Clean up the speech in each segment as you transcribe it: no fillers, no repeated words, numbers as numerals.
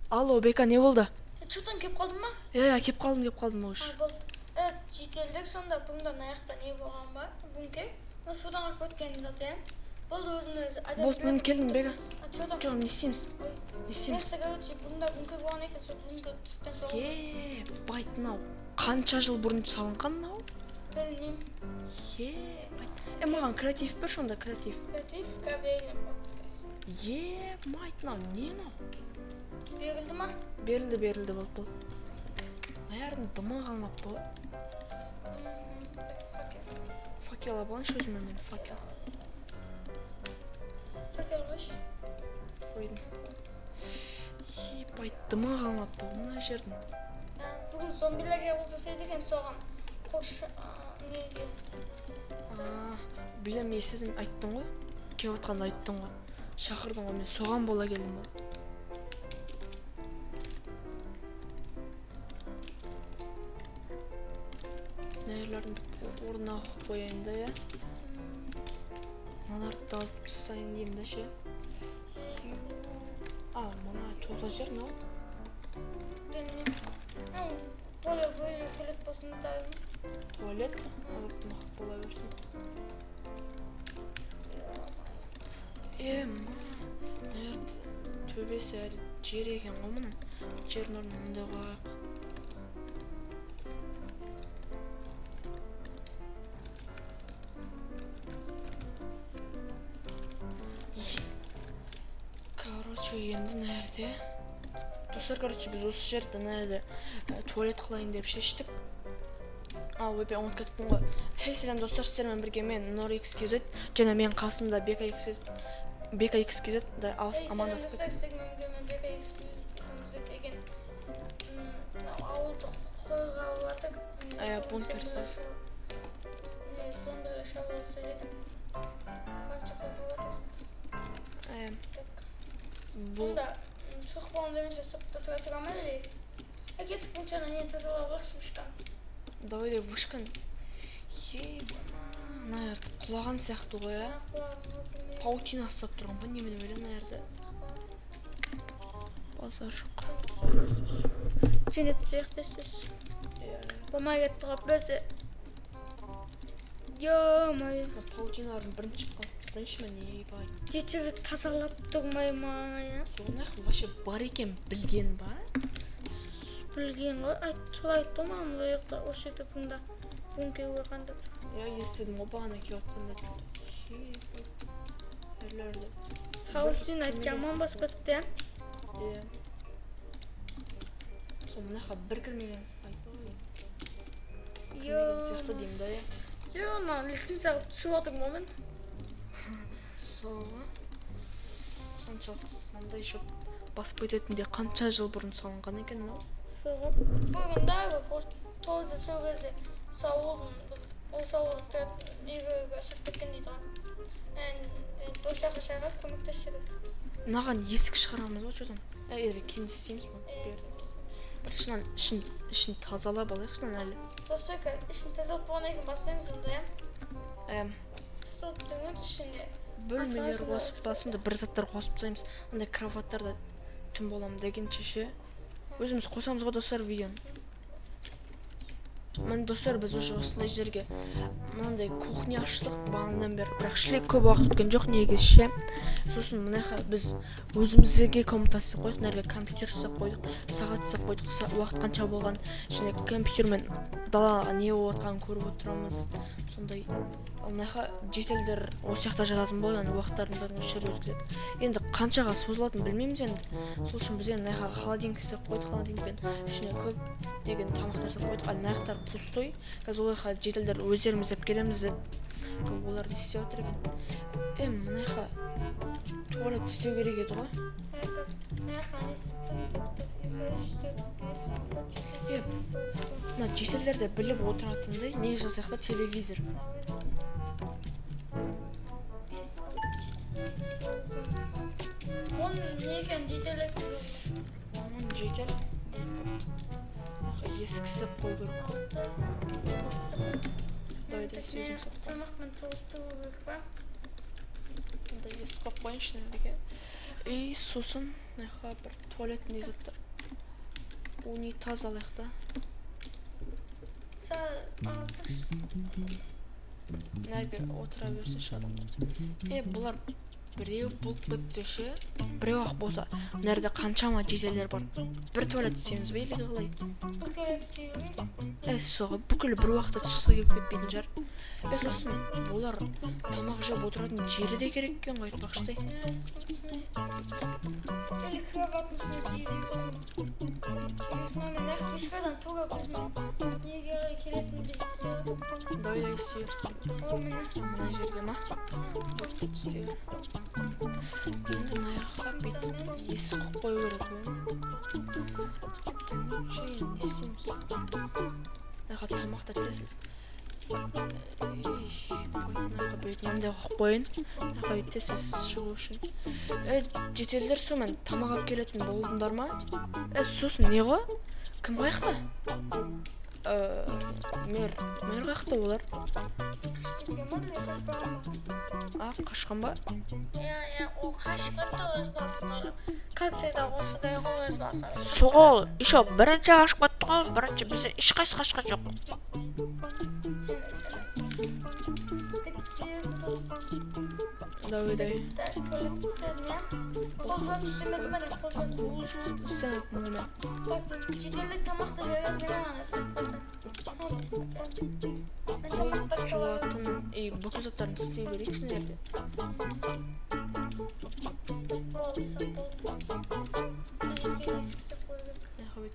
Алло, Бека, не болды? Чотан кеп қалдың ма? Кеп қалдым ош. Болды. Жетелдік сонда бүгінгі аяқта не болған ба? Бүгінгі судан қақып өткен заты. Болды өзіміз Болды, мен келдім, Бека. Чотан. Жоқ, не істейміз? Аяқтаға өтші бүгінгі болған екен, сол бүгінгі түктен соғын. Байтын-ау. Қанша жыл бұрын салынған ау? Білмейм. Маған креатив бір шонда, креатив. Креатив, кәбегілім подкаст. Майтын-ау, нен ау? Берілді ма? Берілді болды. Наярдың дымы қалмап болды. Факел алайыншы өзіме мен, факел. Факел қойш. Қойдым. Байт, дымы қалмап болды, мына жердің. Бүгін зомбилер жабыл жасайды екен соған. Қош неге? Білем, есізім айттың ғой. Кеп отқанда айттың ғой. Шақырдың ғой, мен соған бола келдім ғой. Нәйрлердің орнына қойайын да, Мыналарды да алып тастайын деймін да ше. Мына чолса жер мынау? Білмейм. Бөлі туалет болсын дайым. Туалет? Мақ бола берсін. Төбесі әрі жер екен ғой мұның. Жердің орнын мұндай қойық. Енді нәрде? Достар, біз осы жерді нәрде туалет қылайын деп шештік. Ойбе, ұмыт кетіппін ғой. Сәлем достар, сіздермен бірге мен NorXKZ, және мен қасымда BKXKZ амандасып кеттік. Сәлем достар, мен BKXKZ деген ауылдық қойға ауатық. Бункер сәл. Зомбилер шабылса деген. Қанша қойға ауатық. Бұнда сұқ болын деменше сұпты тұра ма әлі? Кетіп бұншаны не тазалап лақсы вышқан? Давай де вышқан. Наерді құлаған сияқты ғой, Паутина асап тұрған ба, немен өлі наерді? Базар жоқ. Женет зияқтесіз. Болмай кеттіға бөзі. Йо-май. Паутиналардың бірінші қалыптызданшы ма не бай? Жетелік тазалап тұрмай ма, Соғын вообще бар екен білген ба? Білген ғой, солай айтты ма, мұнда еқта осы еді бұнда бүгінгі өғанды. Естедім ғой бағана кеп атқанда әрлерді. Хаустин айт жаман басып кетіпті, Сол мұнақа бір кірмеген айтты ғой. Кірмеген сияқты деймін да, лицензияға түсіп отыр момын. Соға соншалықты мындай шөп басып кететінде қанша жыл бұрын салынған екен мынау? Соға бүгінде тозды сол кезде осы ауылды үйге сырт кеткен дейді ғой. Дошақы шағап көмектеседі. Мынаған есік шығарамыз ғой жодым. Кейін істейміз бұл. Біріншінен ішін тазалап алайық шынан әлі. Достар, ішін тазалап болғаннан кейін бастаймыз онда, Тазалап деген ішінде. Бөлмелер қосып басында бір заттар қосып тастаймыз. Андай кроваттарда түн боламын дегенше ше. Өзіміз қосамыз ғой достар видеоны. Мен достар, біз уже осындай жерге мынандай кухня аштық бағанадан бері, бірақ шлек көп уақыт өткен жоқ негізше. Сосын мынақа біз өзімізге комнатасы қойдық, нәрге компьютер жасап қойдық, сағат жасап қойдық, уақыт қанша болған, және компьютермен далаға не болып жатқанын көріп отырамыз. Сондай мынақа жетелдер осы жақта жататын болды, уақыттарын бәрін осы жерде өткізеді. Енді қаншаға созылатынын білмейміз енді. Сол үшін біз енді мынақа холодильник істеп қойдық, холодильникпен ішіне көп деген тамақтар жасап қойдық. Ал мынаяқтар пустой. Қазір олайқа жетелдер өздеріміз деп келеміз деп. Олар не істеп отыр екен? Мынақа туалет істеу керек еді ғой. Мынақа не істеп Мына жетелдерде біліп отыратындай не жасақ та телевизор. Оның не екен жетелік? Оның жетел. Ескісіп қой көріп. Тамақпен толып тұру керек па? Мында есік қойып қояйыншы неге. И сосын мынақа бір туалетный заттар. Унитаз алайық та. Сәл ағызыш. Нәрге отыра берсе шығады. Бұлар біреу болып кетсе, біреу ақ болса, нәрде қаншама жетелер бар. Бір туалет істейміз бе, елегі қалай? Бір туалет істей берейік. Соғы бүкіл бір уақытта шықса келіп кетпейтін жар. Сосын бұлар тамақ жеп отыратын жері де керек екен ғой айтпақшыдай. Или кроваттың үстіне жей берсем. Мен ақ ешқайдан тура біздің неге қарай келетінді істей отырмын. Давай істей берсін. О, міне. Мына жерге ма? Тут істей бер. Енді наяққа бүйтіп есік қойып қою керек қой. Не істейміз? Наяққа тамақтар тесіз. Наяққа бүйтіп мынандай қойып қойын. Наяққа бүйтіп тесіз шығу үшін. Жетелдер сомен тамақ алып келетін болдыңдар ма? Сосын не ғой? Кім қаяқта? Мер қаяқта олар? Қашып кеткен ма, или қашпаған ба? Қашқан ба? Ол қашып кетті өз басына. Как всегда осыдай ғой өз басына. Соғыл, еще бірінші қашып кетті ғой, бірінші бізде ешқайсы қашқан жоқ. Сен. Так істейміз ол. Давай. Туалет істедін, я? Қол жуатын істемеді ме? Қол жуатын істемеп мұнымен. Так, жетелдік тамақты бересің не ғана сақпаса. Мен тамақтар салайын. Жуатын, бүкіл заттарын істей берейікші нерде? Болды. Жеткен есік істеп қойдық.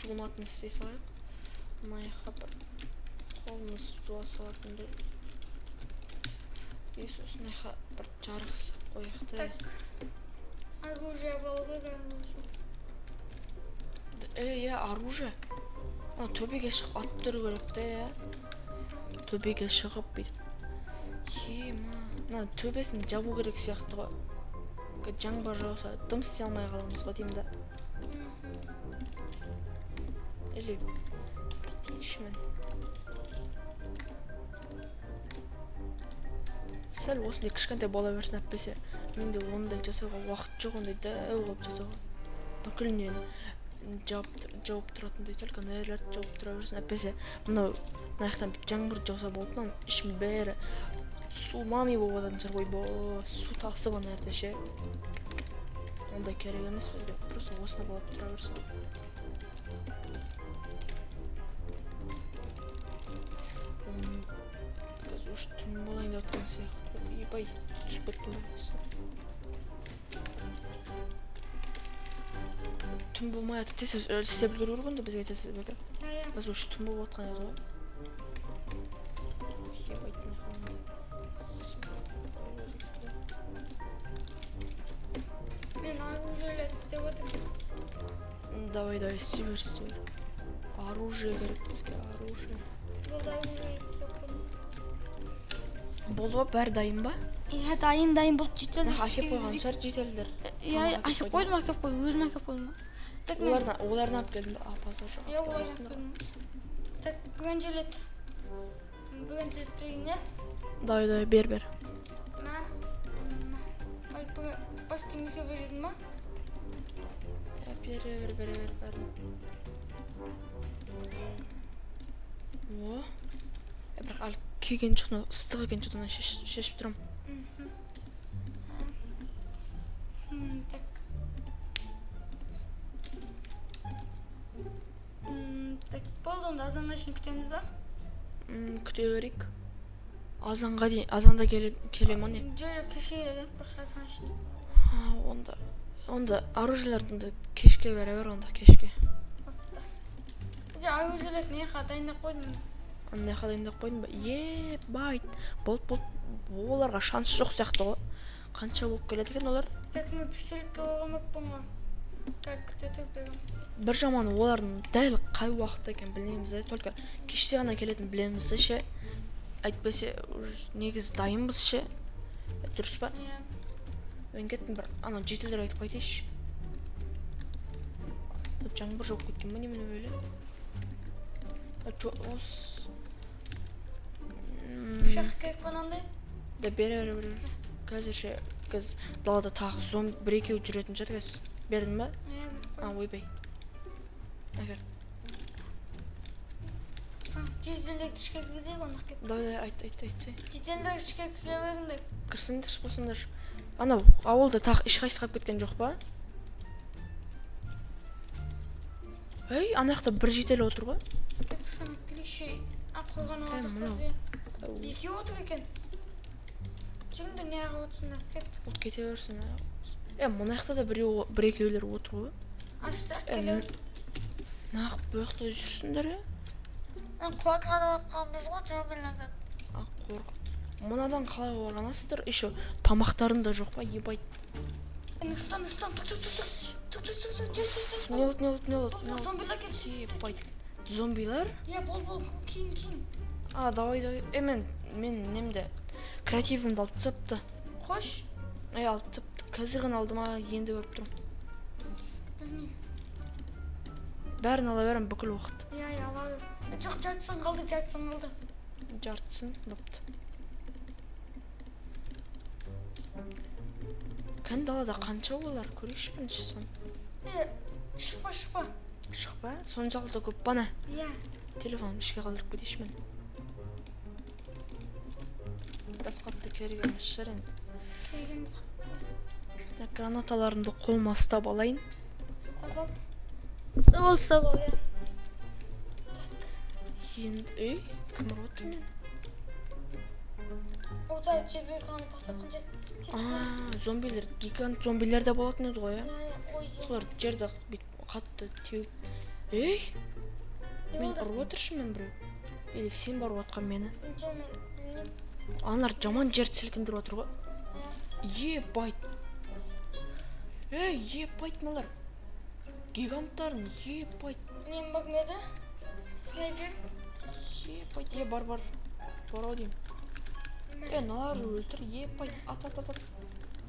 Жуынатын істей салайық. Маяққа бір қолымыз жуа салатындай. Сосын наяққа бір жарық қойық та. Так, оружие болу керек. Оружие. Төбеге шығып ат тұру керек та. Төбеге шығып бүйтіп. Төбесін жабу керек сияқты ғой. Жаңбыр жауса дым істей алмай қаламыз ғой деймін да. Или бүйтейінші мен. Сәл осындай кішкентай бола берсін әппесе. Менде ондай жасауға уақыт жоқ, ондай дәу болып жасауға. Бүкілінен жауып тұратындай, только нәрлерді жауып тұра берсін әппесе. Мынау наяқтан жаңбыр жауса болдың, ішім бәрі сумами болып одан жар ғой, су тасып нәрді ше. Ондай керек емес бізге, просто осына болып тұра берсін. Қазір үш түн болайын деп отқан сияқты. Ебай, түсіп кеттім болмасын. Түн болмай атып тесіз істеп үлгеру керек онда бізге тесіз бөлді. Біз үш түн болып отқан еді ғой. Ебайтын еқалымды. Мен оружиелерді істеп отырмын. Давай, істей бер. Оружие керек бізге, оружие. Болды оружиелерді істеп қойдым. Болды ба, бәрі дайын ба? Дайын болып жетелдер. Әкеп қойған шығар жетелдер. Әкеп қойдым, өзім әкеп қойдым. Олардан алып келдім ба? Пазар жоқ. Олардан алып келдім. Так, біріншелет берейін, Давай, бер. Басқа меке беретін ма? Бер. Бірақ әлі кеген жұқтың, ыстық екен жұқтың шешіп тұрам. Так. Так, болды онда азанға шейін күтеміз ба? Күте берейік. Азанға дейін, азанда келе ма не? Жоқ, кешке келеді, бірақ азанға шейін. Онда оружиелерді кешке бер, онда кешке. Оружиелерді неға дайындап қойдым. Неға дайындап қойдың ба? Байт. Болды. Оларға шанс жоқ сияқты ғой. Қанша болып келеді екен олар? Так, мен пистолетке оғамаппын ғой. Как күте тұрып берем. Бір жаманы олардың дәл қай уақытта екен білмейміз, только кеште ғана келетін білеміз ше. Әйтпесе негіз дайынбыз ше. Дұрыс па? Мен кеттім бір жетелдер айтып қайтайшы. Жаңбыр жауып кеткен ба немен өлі? Пышақ керек банандай? Да бер. Қазір ше Кыз далада тағы зомби бір-екеу жүретін шығар кез. Бердің ба? Ойбай. Әгер. Жеделдік ішке кіргізейік онда кет. Давай айтсай. Жеделдік ішке кіре беріңдер. Кірсіңдер, болсыңдар. Анау ауылда тағы ешқайсысы қалып кеткен жоқ па? Ей, ана жақта бір жедел отыр ғой. Кет санап келейікші. Қойған оғыздық екеу отыр екен. Жүріңдер не ағы отсыңдар, кет. Ол кете берсін. Мына жақта да бір-екеулер отыр ғой. Ашсақ келеу. Нақ бұл жақта жүрсіңдер, Қорқаны отқан біз ғой зомбилерден. Қорқ. Мынадан қалай қорғанасыздар? Еще тамақтарын да жоқ па, ебай. Нұрсұлтан, тез. Не болды? Зомбилер келді. Ебай. Зомбилар? Бол, кейін. Давай. Мен немді креативімді алып тапты. Қош? Алып тапты. Қазір ғана алдыма енді көріп тұрмын. Білмейм. Бәрін ала берем бүкіл уақыт. Ала бер. Жоқ, жартысын қалды. Жартысын, бапты. Кән далада қанша олар? Көрейікші бірінші сон. Шықпа. Шықпа? Сон жалды көп бана. Телефонымды ішке қалдырып кетейші мен. Біраз қатты керек емес шығар енді. Керегіміз қатты. Гранаталарымды қолыма ұстап алайын. Ұстап ал, Енді, кім отыр мен? Ота жегірек қаны пақтатқан жер. Зомбилер, гигант зомбилер де болатын еді ғой, Солар жерді қатты теуіп. Мен ұрып отыршы мен біреу. Или сен барып отқан мені? Жоқ, мен білмейм. Аналар жаман жерді сілкіндіріп отыр ғой. Ебайт. Ебайт мыналар. Гиганттарын, ебайт. Нем бак меді? Снайпер? Ебайт, бар. Бар дейм. Мыналар өлтір, ебайт. Ат.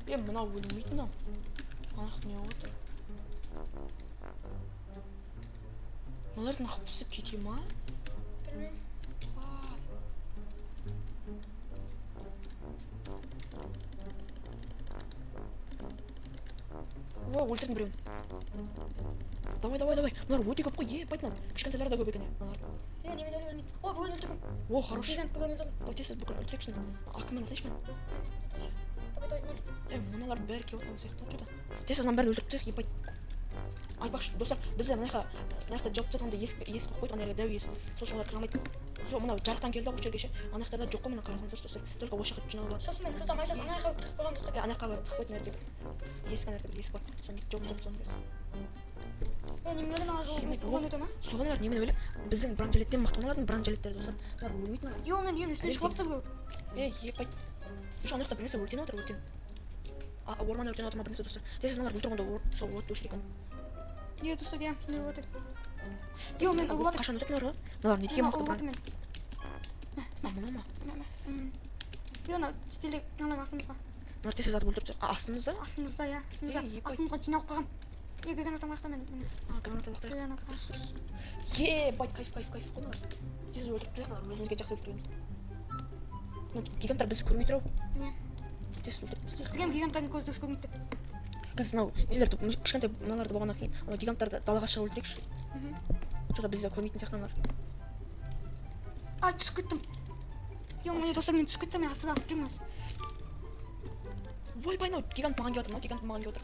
Мынау өлмейтін ау. Анақ не отыр? Мыналардың қапысы кете ма? Білмейм. Өлтірдің біреуін. Давай. Мыналар өте көп қой, ебайтын. Кішкентайлар да көп екен. Немен өлмейді. Бүгін өлтіргім. Хорош. Гигант бүгін өлтіргім. Давай тез бүгін өлтірекшін. Акымен атайшын. Давай. Мыналар бәрі кеп отқан сияқты. Тез бәрін өлтіріп тек, ебайт. Айтпақшы, достар, бізде мына жақта жауып жатқанда есік қойып қойды, ана дәу есік. Сол үшін олар кіре алмайды. Мынау жарықтан келді ғой жерге ше. Ана жақтарда жоқ қой, мына қарасаңыздар, достар. Только осы жаққа жиналып алады. Сосын мен сота майсасын ана жаққа тығып қойғам достар. Ана жаққа барып тығып қойдың әрдегі. Есік бар. Соны жауып жатып соны кез. Немелерден оған өте ма? Соғаналар немен өлі? Біздің бронежилеттен мықты олардың бронежилеттері достар. Олар өлмейтін олар. Мен үстіне шығып тұр көп. Епайт. Ана жақта бірнесі өртен отыр. Орман өртен отыр ма бірнесі достар. Тез олар өлтіргенде сол өртті өшір екен. Достар, не өтіп. Мен ұғып атыр. Қашан өтетін ұры? Олар не деген мықты бран? Мына ма? Ана жетелік налар астымызға. Олар тез атып өлтіріп тұр. Астымызда? Астымызға астымызға жиналып қалған. Гранатам қақта мен. Гранатам қақта. Байт, кайф қонылар. Тез өлтіріп тұр, өзімізге жақсы өлтіреміз. Гиганттар бізді көрмей тұр ау. Тез өлтіріп. Сіздігем гиганттардың көзді көрмейді. Кыз мынау нелерді кішкентай мыналарды болғаннан кейін ана гиганттарды далаға шығып өлтірейікші. Жоқта бізді көрмейтін сияқты аналар. Түсіп кеттім. Мен достар, мен түсіп кеттім, мен астыда асып жүрмін. Ойбай, мынау гигант маған келіп отыр.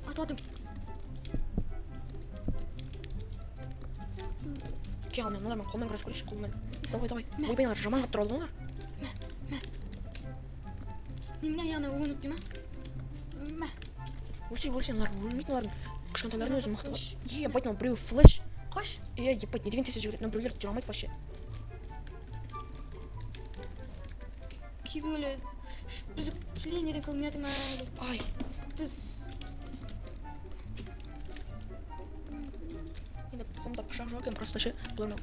Атып атым. Кел, мыналармен қолмен күресіп көрейікші, қолмен. Давай. Ойбай, аналар жаман қатты тұрады олар. Немене яғына өңін өтпей ма? Өлсей, олар өлмейтін олардың кішкентайлардың өзі мықты ғой. Ебайт, мынау біреу флеш. Қош? Ебайт, не деген тез жүгіреді, біреулер жүре алмайды вообще. Кейбіреулер бізді келейін еді көрмей атыр ма? Біз... Енді қолымда пышақ жоқ екен, просто ше, бұларына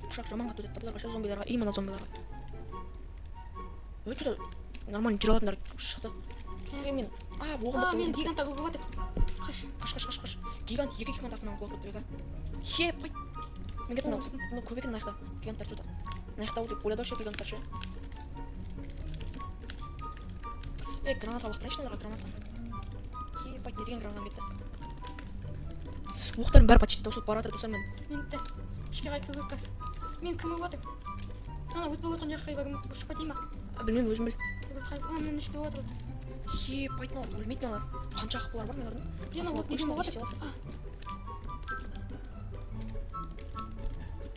пышақ жаман қатты өтеді, бұларға ше зомбиларға, именно зомбиларға. Өте нормально жүре алатындар шықты. Мен мен гигант ағып атыр. Қаш. Гигант, екі гигант артынан қуып өтті бега. Байт. Мен кеттім, мынау көп екен наяқта. Гиганттар жода. Наяқта өтіп ойлады ше гиганттар ше. Граната лақтырайыншы оларға, граната. Ебать, не деген гранатам кетті. Оқтарым бәрі почти таусылып бара жатыр, достар, мен. Мені ішке қайту керек қазір. Мен кім болып жатыр? Ана өтіп отырған жаққа барып ұшып кетейін ба? Білмеймін, өзім біл. Мен іште болып жатыр. Ебать, мынау өлмейтін алар. Қанша ақпылар бар мыналардың? Мен ол неге болып жатыр?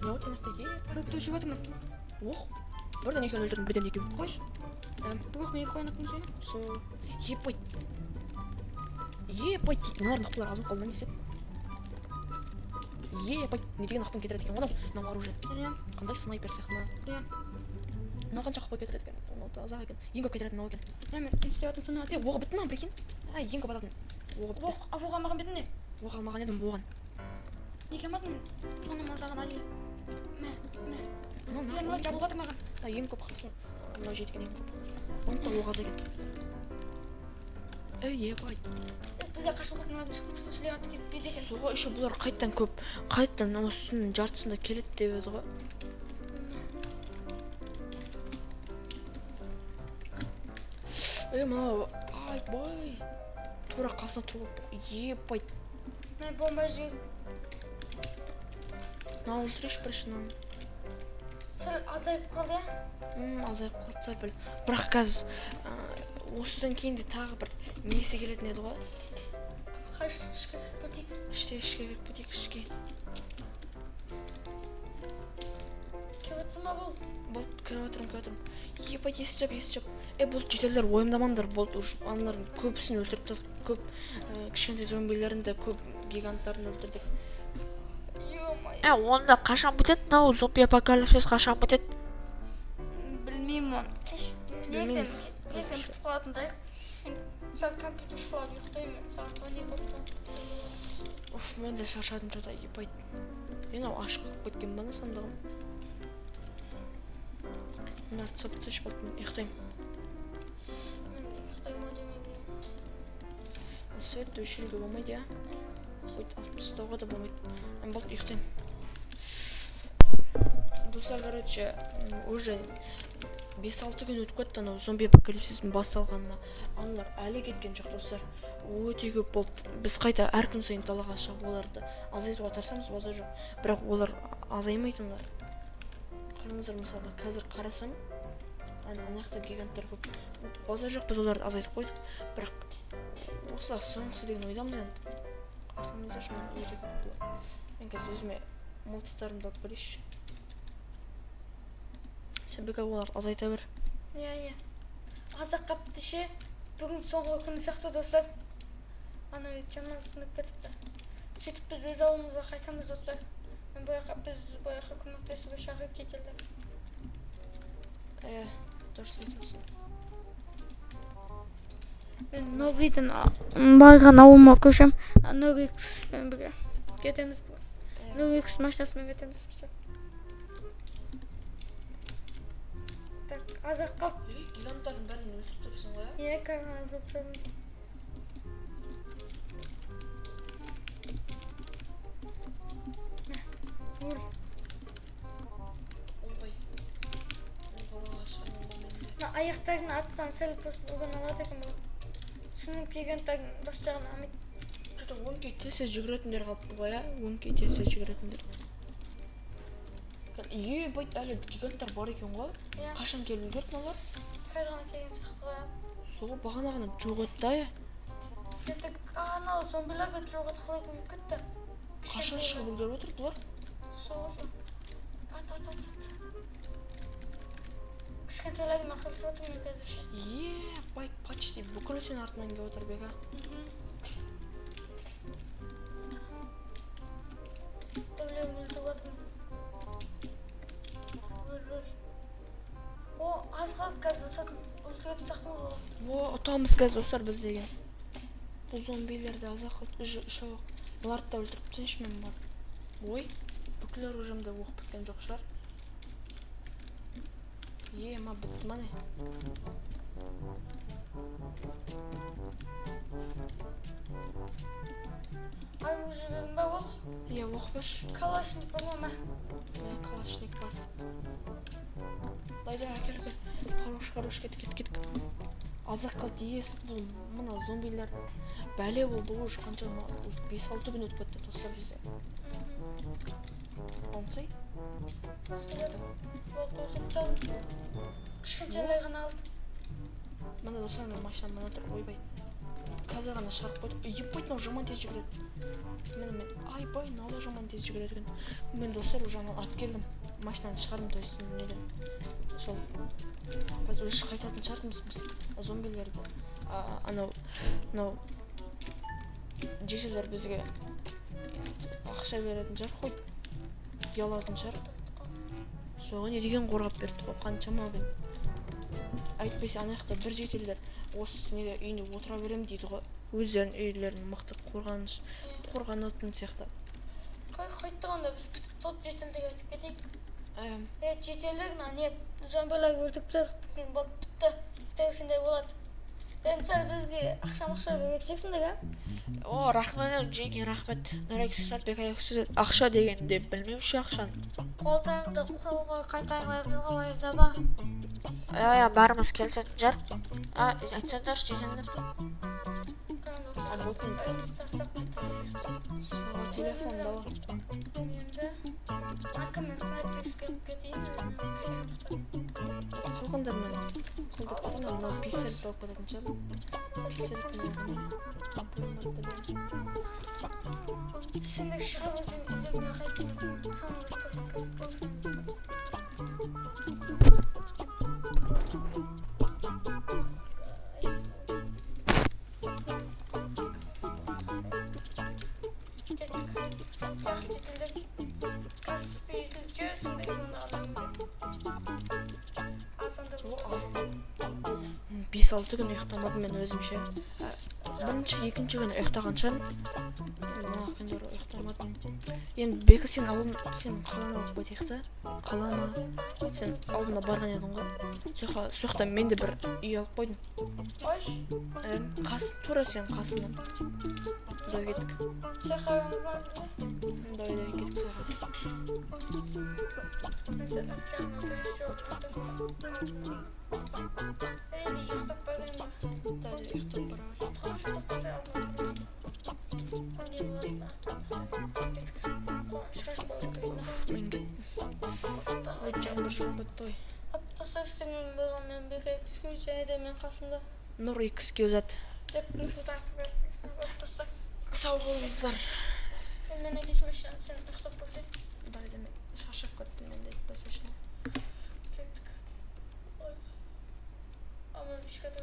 Не отыр мықты? Бүкті өшіп отырмын. Оқ. Бірден екеуін өлтірдім, бірден екеуін. Қойш. Жоқ, мен қойын аттым сені. Ебать. Ебать. Мыналардың ақпылар азым қолынан несі? Ебать, не деген ақпын кетіреді екен, мынау оружие. Қандай снайпер сияқты мына. Мынау қанша ақпы кетіреді екен, ол азақ екен. Ең көп кетіреді мынау екен. Мен істеп жатырмын соны. Оғы бітті ма, прикинь? Ең көп ататын. Оқ алмаған бетін не? Оқ алмаған едім, болған. Неге алмадың? Соны мазаған Ali. Мә. Жабылып жатыр маған. Ең көп қалсын. Мынау жеткен ең көп. Онда оқ аз екен. Ебать. Бізге қашу керек, мына күшті шлем атты кетпейді екен. Соға еще бұлар қайттан көп, қайттан осының жартысында келеді деп еді ғой. Мынау, айбай. Тура қасына тұрып, ебать. Мен бомба жүйдім. Мынау сүреш бірішінен. Сәл азайып қалды, я? Азайып қалды сәл біл. Бірақ қазір осыдан кейін де тағы бір несі келетін еді ғой. Ішке кіріп кетейік. Ішке кіріп кетейік, ішке. Келіп жатсың ба бұл? Бұл кіріп отырым. Ебать, есі жап. Бұл жетелер ойымдамаңдар, бұл аналардың көбісін өлтіріп тастық, көп кішкентай зомбилерін де, көп гиганттарын өлтірдік. Онда қашан бітеді, мынау зомби апокалипсис қашан бітеді? Білмеймін оны. Білмейміз. Ертең бітіп қалатын жай. Сәл компьютер шулап ұйықтаймын, сағат 12 болды. Мен де шаршадым жода, ебайт. Мен ашық қылып кеткен бана сандығым. Мына цып-цыш болды, мен ұйықтаймын. Мен ұйықтаймын демейді. Светті өшіруге болмайды, я? Сөйт алып тастауға да болмайды. Мен болды ұйықтаймын. Достар, короче, уже 5-6 күн өтіп кетті, анау зомби апокалипсистің басталғанына. Аналар әлі кеткен жоқ, достар. Өте көп болды. Біз қайта әр күн сайын далаға шығып оларды азайтуға тырысамыз, база жоқ. Бірақ олар азаймайтындар. Қараңыздар, мысалы, қазір қарасам, ана жақта гиганттар көп. База жоқ, біз оларды азайтып қойдық. Бірақ осы соңғысы деген ойдамыз енді. Қарасаңыздар, шын өте көп болады. Мен қазір өзіме мылтықтарымды алып көрейінші. Сен бека олар азайта бер. Иә. Азақ қапты ше. Бүгін соңғы күні сияқты, достар. Ана жаман сынып кетіпті. Сөйтіп біз өз ауылымызға қайтамыз, достар. Біз бояққа көмектесуге шақырып кетелдік. Дұрыс айтасың. Мен Новиден барған ауылыма көшем. 0x-мен бірге кетеміз. 0x машинасымен кетеміз. Так, азақ қап. Гиганттардың бәрін өлтіріп тапсың ғой, Иә, қазір өлтірдім. Өл. Ойбай. Аяқтарын атсан сәл пост оған алады екен бұл. Түсініп гиганттардың бас жағын амет. Что-то өңкей тез жүгіретіндер қалыпты ғой, өңкей тез жүгіретіндер. Ебай, әлі гиганттар бар екен ғой. Қашан келіп үлгерді олар? Қайрана келген сияқты ғой. Соғы бағана жоқ етті, Енді анау зомбилар да жоқ ет қалай көйіп кетті. Қашан шығып үлгеріп отыр бұлар? Соғысы. Ат. Кішкентайлармен ақылсып отырмын қазір. Ебай, почти бүкілі сен артынан келіп отыр бека. Өлтіп отырмын. О, аз қалды қазір өлтіретін сақтыңыз болар. Ұтамыз қазір достар біз деген. Бұл зомбилерді азақ қылып шауық. Бұларды да өлтіріп түсінші мен бар. Ой, бүкіл оружиемді оқып біткен жоқ шығар. Ма бітті ма не? Оружие бердің ба оқ? Иә, оқ баш. Калашник бар ма? Калашник бар. Дайда, әкел. Хорош, кет. азақ қылды ес бұл мына зомбилер бәле болды ғой уже қанша 5-6 күн өтіп кетті достар бізде. Онсай? Кішкентелер ғана алды. Мына достар мен машинам мына тұр, ойбай. Қазір ғана шығарып қойдық. Еппай, мынау жаман тез жүгіреді. Мен айбай, нала жаман тез жүгіреді екен. Мен достар уже алып келдім. Машинаны шығардым, то есть неден. Сол қазір уже қайтатын шығармыз біз зомбилерді. Анау жеселер бізге ақша беретін шығар, қой. Ұялатын шығар. Соған не деген қорғап берді ғой, қаншама күн. Айтпесе ана жақта бір жетелдер осы неде үйінде отыра берем дейді ғой. Өздерінің үйлерін мықты қорғанатын сияқты. Қойттығында біз бүтіп тот жетелдіге өтіп кетейік. Жетелдік не зомбилар өлтіріп тастадық бүкіл болды бітті. Тәуісінде болады. Енді сәл бізге ақша беретін жексіңдер, ә? О, рахмет, жеңе, рахмет. Ақша дегенде білмеуші ақшаны. Қолтаңды қолға қайтайын бізге ойымда ба? Барымыз келсетін жар. Айтсаңдаршы, жесеңдер. Тастап қайтайық. Саға телефон да бар. Енді акымен снайперс келіп кетейін. Қалғандар мен қылдық қойын, мынау писарь болып кететін шығар. Писарь сендер шығып өзің үйлеріне қайтыңдар. Самға толып келіп көршіміз. Жақсы жетілдер. Каспейзіл жүрсіңдер сонда адамды. Азанда болды. 5-6 күн ұйықтамадым мен өзімше. Бірінші, екінші күні ұйықтаған шығармын. Мына күндері ұйықтамадым. Енді Бека сен қаланы алып қойтайық та. Қалама. Сен алдына барған едің ғой. Соқта мен де бір үй алып қойдым. Қош? Тура сен қасынан. Дай кеттік. Шақырыңыз базында? Дай кеттік саған. Мен сен ақшаны бірінші ортасында. Ұйықтап барайын ба? Дай ұйықтап барар. Тоқасы алдым. Не болады да? Кеттік. Шығарып қойдық. Мен кеттім. Жаңбыр шығып бітті ғой. Аптаса істермен болған мен Бека экскюз және де мен қасында. Нұр экскюз ат. Деп нұсыл тартып беріп аптаса. Сау болыңыздар. Мен әкесмешін сен ұйықтап болсай. Дайды мен шашып кеттім мен де айтпаса үшін. Кеттік. Ой. Ama bir şey kadar